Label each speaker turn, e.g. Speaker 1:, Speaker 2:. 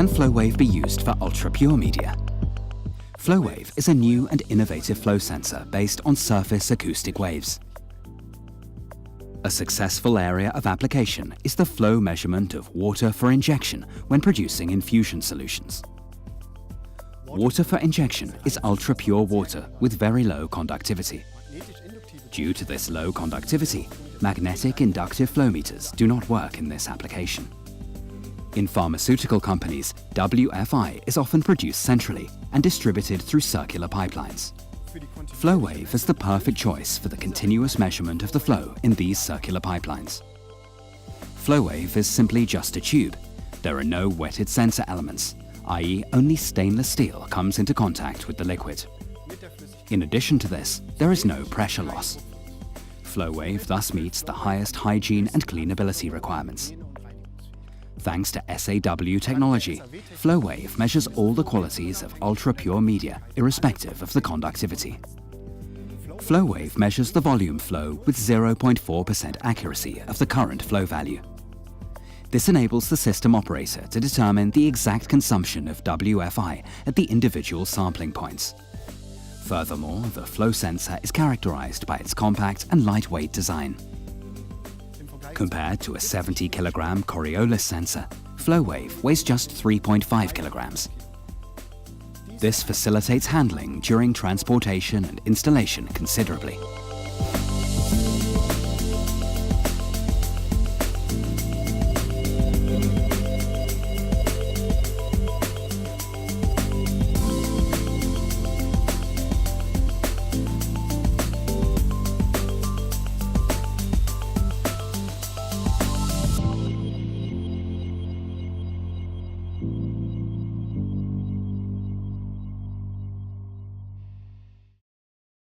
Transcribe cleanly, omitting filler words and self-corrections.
Speaker 1: can FLOWave be used for ultra-pure media? FLOWave is a new and innovative flow sensor based on surface acoustic waves. A successful area of application is the flow measurement of water for injection when producing infusion solutions. Water for injection is ultra-pure water with very low conductivity. Due to this low conductivity, magnetic inductive flowmeters do not work in this application. In pharmaceutical companies, WFI is often produced centrally and distributed through circular pipelines. FLOWave is the perfect choice for the continuous measurement of the flow in these circular pipelines. FLOWave is simply just a tube. There are no wetted sensor elements, i.e. only stainless steel comes into contact with the liquid. In addition to this, there is no pressure loss. FLOWave thus meets the highest hygiene and cleanability requirements. Thanks to SAW technology, FLOWave measures all the qualities of ultra-pure media, irrespective of the conductivity. FLOWave measures the volume flow with 0.4% accuracy of the current flow value. This enables the system operator to determine the exact consumption of WFI at the individual sampling points. Furthermore, the flow sensor is characterized by its compact and lightweight design. Compared to a 70-kilogram Coriolis sensor, FLOWave weighs just 3.5 kilograms. This facilitates handling during transportation and installation considerably.